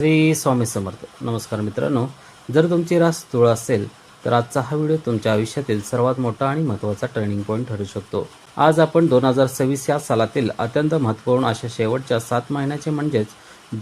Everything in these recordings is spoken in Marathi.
श्री स्वामी समर्थ. नमस्कार मित्रांनो, जर तुमची रास तुळ असेल तर आजचा हा व्हिडिओ तुमच्या आयुष्यातील सर्वात मोठा आणि महत्त्वाचा टर्निंग पॉईंट ठरू शकतो. आज आपण 2026 या सालातील अत्यंत महत्त्वपूर्ण अशा शेवटच्या 7 महिन्याचे म्हणजेच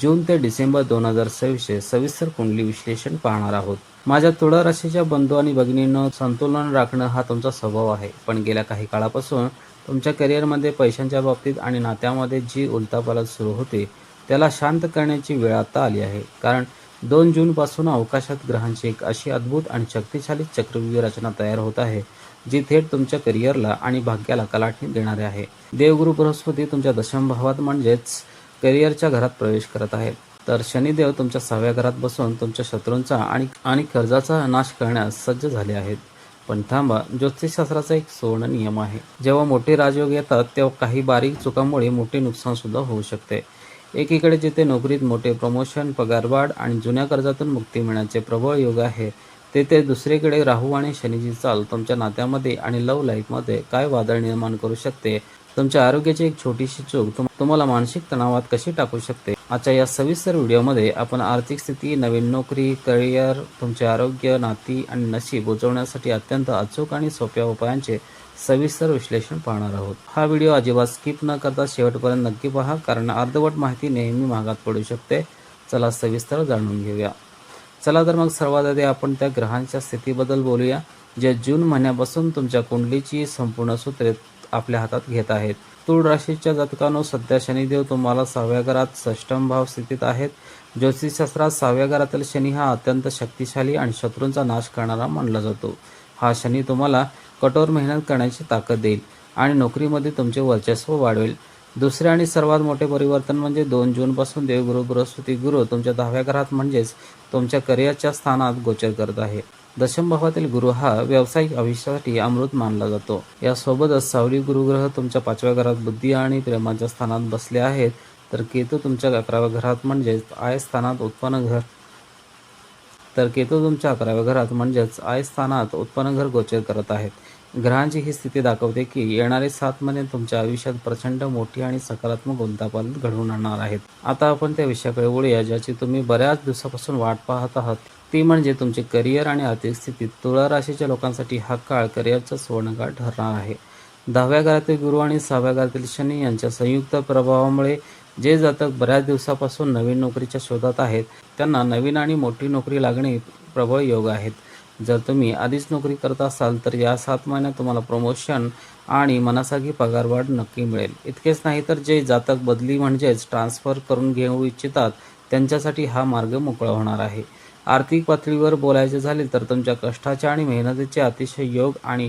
जून ते डिसेंबर 2026 चे सविस्तर कुंडली विश्लेषण पाहणार आहोत. माझ्या तुळ राशीच्या बंधू आणि भगिनींनो, संतुलन राखणं हा तुमचा स्वभाव आहे, पण गेल्या काही काळापासून तुमच्या करिअरमध्ये, पैशांच्या बाबतीत आणि नात्यामध्ये जी उलथापालथ सुरू होती त्याला शांत करण्याची वेळ आता आली आहे. कारण 2 जूनपासून अवकाशात ग्रहांची एक अशी अद्भुत आणि शक्तिशाली चक्रव्यूह रचना तयार होत आहे, जी थेट तुमच्या करिअरला आणि भाग्याला कलाटणी देणारे आहे. देवगुरु बृहस्पती तुमच्या दशम भावात म्हणजेच करिअरच्या घरात प्रवेश करत आहे, तर शनिदेव तुमच्या 6व्या घरात बसून तुमच्या शत्रूंचा आणि कर्जाचा नाश करण्यास सज्ज झाले आहेत. पण थांबा, ज्योतिषशास्त्राचा एक सुवर्ण नियम आहे. जेव्हा मोठे राजयोग येतात तेव्हा काही बारीक चुकांमुळे मोठे नुकसान सुद्धा होऊ शकते. एकीकडे जिथे नोकरीत मोठे प्रमोशन, पगारवाढ आणि जुन्या कर्जातून मुक्ती मिळण्याचे प्रबळ योग आहे, तेथे दुसरीकडे राहू आणि शनीची चाल तुमच्या नात्यामध्ये आणि लव्ह लाईफमध्ये काय वादळ निर्माण करू शकते. तुमच्या आरोग्याची एक छोटीशी चूक तुम्हाला मानसिक तणावात कशी टाकू शकते. आजच्या या सविस्तर व्हिडिओमध्ये आपण आर्थिक स्थिती, नवीन नोकरी, करिअर, तुमचे आरोग्य, नाती आणि नशीब उजवण्यासाठी अत्यंत अचूक आणि सोप्या उपायांचे सविस्तर विश्लेषण पाहणार आहोत. हा व्हिडिओ अजिबात स्किप न करता शेवटपर्यंत नक्की पहा, कारण अर्धवट माहिती नेहमी महागात पडू शकते. चला सविस्तर जाणून घेऊया. चला तर मग सर्वात आधी आपण त्या ग्रहांच्या स्थितीबद्दल बोलूया, जे जून महिन्यापासून तुमच्या कुंडलीची संपूर्ण सूत्रे आपल्या हातात घेत आहेत. तुळ राशीच्या जातकांनो, सध्या शनिदेव तुम्हाला 6व्या घरात षष्टम भाव स्थितीत आहेत. ज्योतिषशास्त्रात 6व्या घरातील शनी हा अत्यंत शक्तिशाली आणि शत्रूंचा नाश करणारा मानला जातो. हा शनी तुम्हाला कठोर मेहनत करण्याची ताकद देईल आणि नोकरीमध्ये तुमचे वर्चस्व वाढवेल. दुसरे आणि सर्वात मोठे परिवर्तन म्हणजे 2 जूनपासून देवगुरु बृहस्पती गुरु तुमच्या 10व्या घरात म्हणजेच तुमच्या करिअरच्या स्थानात गोचर करत आहे. दशम भावातील गुरु हा व्यावसायिक आयुष्यासाठी अमृत मानला जातो. यासोबतच सावली गुरुग्रह तुमच्या 5व्या घरात बुद्धी आणि प्रेमाच्या स्थानात बसले आहेत, तर केतू तुमच्या 11व्या घरात म्हणजेच आय स्थानात उत्पन्न घर गोचर करत आहेत. ग्रहांची ही स्थिती दाखवते की येणारे 7 महिने तुमच्या आयुष्यात प्रचंड मोठी आणि सकारात्मक उलथापालथ घडवून आणणार आहेत. आता आपण त्या विषयाकडे वळूया ज्याची तुम्ही बऱ्याच दिवसापासून वाट पाहत आहात, ती म्हणजे तुमचे करिअर आणि आर्थिक स्थिती. तुळा राशीच्या लोकांसाठी हा काळ करिअरचा सुवर्णकाळ ठरणार आहे. 10व्या घरातील गुरु आणि 6व्या घरातील शनी यांच्या संयुक्त प्रभावामुळे जे जातक बऱ्याच दिवसापासून नवीन नोकरीच्या शोधात आहेत, त्यांना नवीन आणि मोठी नोकरी लागणे प्रबळ योग आहेत. जर तुम्ही आधीच नोकरी करत असाल तर या 7 महिन्यात तुम्हाला प्रमोशन आणि मनासारखी पगारवाढ नक्की मिळेल. इतकेच नाही तर जे जातक बदली म्हणजेच ट्रान्सफर करून घेऊ इच्छितात त्यांच्यासाठी हा मार्ग मोकळा होणार आहे. आर्थिक पातळीवर बोलायचे झाले तर तुमच्या कष्टाचे आणि मेहनतीचे अतिशय योग आणि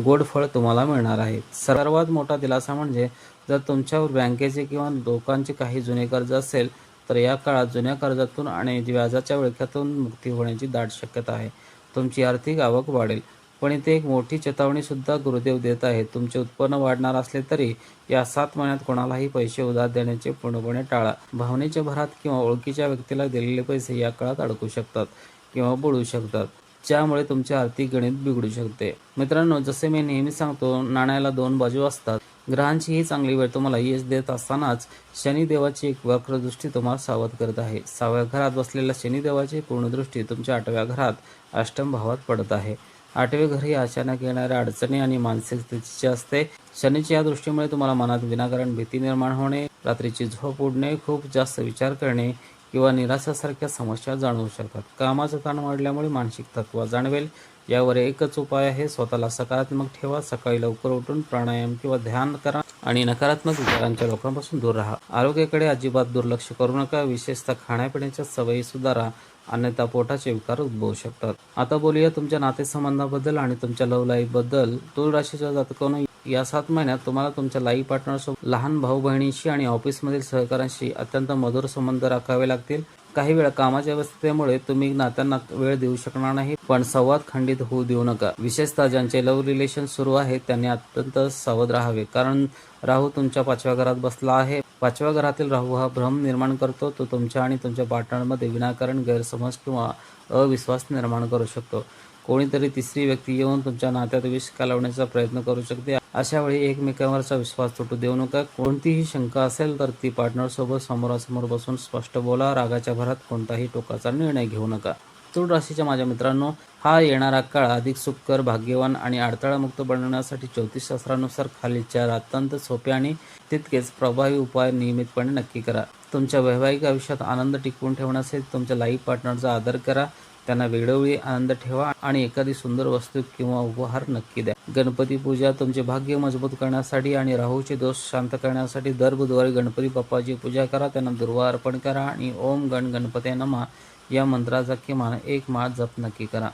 गोड फळ तुम्हाला मिळणार आहे. सर्वात मोठा दिलासा म्हणजे जर तुमच्यावर बँकेचे किंवा लोकांचे काही जुने कर्ज असेल तर या काळात जुन्या कर्जातून आणि व्याजाच्या विळख्यातून मुक्ती होण्याची दाट शक्यता आहे. तुमची आर्थिक आवक वाढेल. पण इथे एक मोठी चेतावणी सुद्धा गुरुदेव देत आहेत. तुमचे उत्पन्न वाढणार असले तरी या 7 महिन्यात कोणालाही पैसे उधार देण्याचे पूर्णपणे टाळा. भावनेच्या भरात किंवा ओळखीच्या व्यक्तीला दिलेले पैसे या काळात अडकू शकतात किंवा बुडू शकतात, ज्यामुळे तुमचे आर्थिक गणित बिघडू शकते. मित्रांनो, जसे मी नेहमी सांगतो, नाण्याला 2 बाजू असतात. ग्रहांची ही चांगली वेळ तुम्हाला यश देत असतानाच शनिदेवाची एक वक्रदृष्टी तुम्हाला सावध करत आहे. 6व्या घरात बसलेल्या शनिदेवाची पूर्णदृष्टी तुमच्या 8व्या घरात अष्टम भावात पडत आहे. 8वे घर ही अचानक येणाऱ्या अडचणी आणि मानसिक स्थितीचे असते. शनीच्या या दृष्टीमुळे तुम्हाला मनात विनाकारण भीती निर्माण होणे, रात्रीची झोप उडणे, खूप जास्त विचार करणे किंवा निराशासारख्या समस्या जाणवू शकतात. कामाचा ताण वाढल्यामुळे मानसिक थकवा जाणवेल. यावर एकच उपाय आहे, स्वतःला सकारात्मक ठेवा. सकाळी लवकर उठून प्राणायाम किंवा ध्यान करा आणि नकारात्मक विचारांच्या लोकांपासून दूर राहा. आरोग्याकडे अजिबात दुर्लक्ष करू नका. विशेषतः खाण्यापिण्याच्या सवयी सुधारा, अन्यथा पोटाचे विकार उद्भवू शकतात. आता बोलूया तुमच्या नातेसंबंधाबद्दल आणि तुमच्या लव्ह लाईफ बद्दल. तुळ राशीच्या जातकांनो, या 7 महिन्यात तुम्हाला तुमच्या लाईफ पार्टनरसोबत, लहान भाऊ बहिणींशी आणि ऑफिसमधील सहकाऱ्यांशी अत्यंत मधुर संबंध राखावे लागतील. काही वेळा कामाच्या व्यस्ततेमुळे तुम्ही नात्यांना वेळ देऊ शकणार नाही, पण संवाद खंडित होऊ देऊ नका. विशेषतः ज्यांचे लव्ह रिलेशन सुरू आहे त्यांनी अत्यंत सावध राहावे, कारण राहू तुमच्या 5व्या घरात बसला आहे. 5व्या घरातील राहू हा भ्रम निर्माण करतो. तो तुमच्या आणि तुमच्या पार्टनरमध्ये विनाकारण गैरसमज किंवा अविश्वास निर्माण करू शकतो. कोणीतरी तिसरी व्यक्ती येऊन तुमच्या नात्यात विष घालवण्याचा प्रयत्न करू शकते अशा वेळी एकमेकांवरचा विश्वास तुटू देऊ नका. कोणतीही शंका असेल तर ती पार्टनरसोबत समोरासमोर बसून स्पष्ट बोला. रागाच्या भरात कोणताही टोकाचा निर्णय घेऊ नका. तूळ राशीच्या माझ्या मित्रांनो, हा येणारा काळ अधिक सुखकर, भाग्यवान आणि अडथळामुक्त बनवण्यासाठी ज्योतिषशास्त्रानुसार खालील 4 अत्यंत सोपे आणि तितकेच प्रभावी उपाय नियमितपणे नक्की करा. तुमच्या वैवाहिक आयुष्यात आनंद टिकवून ठेवण्यासाठी तुमच्या लाईफ पार्टनरचा आदर करा. त्यांना वेळोवेळी आनंद ठेवा आणि एखादी सुंदर वस्तू किंवा उपहार नक्की द्या. गणपती पूजा तुमचे भाग्य मजबूत करण्यासाठी आणि राहूचे दोष शांत करण्यासाठी दर बुधवारी गणपती बाप्पाची पूजा करा. त्यांना दुर्वा अर्पण करा आणि ओम गण गणपते नमः या मंत्राचा किमान 1 माळ जप नक्की करा.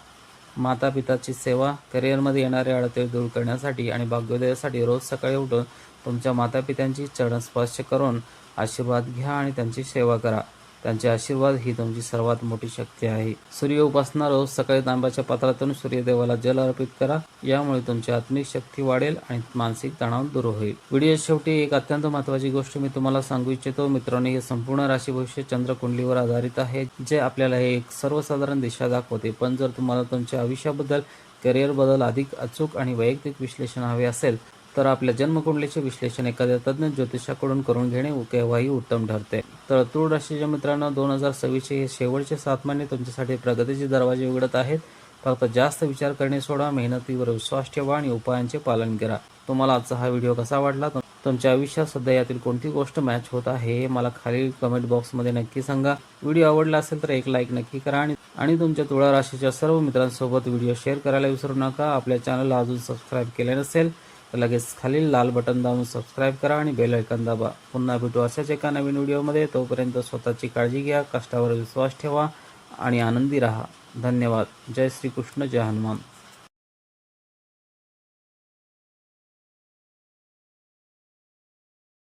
माता पिताची सेवा, करिअरमध्ये येणारे अडथळे दूर करण्यासाठी आणि भाग्योदयासाठी रोज सकाळी उठून तुमच्या मातापित्यांची चरणस्पर्श करून आशीर्वाद घ्या आणि त्यांची सेवा करा. त्यांचे आशीर्वाद ही तुमची सर्वात मोठी शक्ती आहे. सूर्य उपासना रोज सकाळी तांब्याच्या पात्रातून सूर्यदेवाला जल अर्पित करा. यामुळे तुमची आत्मिक शक्ती वाढेल आणि मानसिक तणाव दूर होईल. व्हिडिओ शेवटी एक अत्यंत महत्त्वाची गोष्ट मी तुम्हाला सांगू इच्छितो. मित्रांनो, हे संपूर्ण राशी भविष्य चंद्रकुंडलीवर आधारित आहे, जे आपल्याला एक सर्वसाधारण दिशा दाखवते. पण जर तुम्हाला तुमच्या आयुष्याबद्दल, करिअरबद्दल अधिक अचूक आणि वैयक्तिक विश्लेषण हवे असेल तर आपल्या जन्मकुंडलीचे विश्लेषण एखाद्या तज्ज्ञ ज्योतिषाकडून करून घेणे केव्हाही उत्तम ठरते. तर तूळ राशीच्या मित्रांनो, 2026 हे शेवटचे 7 महिने तुमच्यासाठी प्रगतीचे दरवाजे उघडत आहेत. फक्त जास्त विचार करणे सोडा, मेहनतीवर विश्वास ठेवा आणि उपायांचे पालन करा. तुम्हाला आजचा हा व्हिडिओ कसा वाटला? तुमच्या आयुष्यात सध्या यातील कोणती गोष्ट मॅच होत आहे हे मला खालील कमेंट बॉक्समध्ये नक्की सांगा. व्हिडिओ आवडला असेल तर एक लाईक नक्की करा आणि तुमच्या तुळा राशीच्या सर्व मित्रांसोबत व्हिडिओ शेअर करायला विसरू नका. आपल्या चॅनलला अजून सबस्क्राईब केले नसेल तर लगेच खालील लाल बटन दाबून सबस्क्राईब करा आणि बेल आयकॉन दाबा. पुन्हा भेटू अशाच एका नवीन व्हिडिओमध्ये. तोपर्यंत स्वतःची काळजी घ्या, कष्टावर विश्वास ठेवा आणि आनंदी राहा. धन्यवाद. जय श्री कृष्ण, जय हनुमान.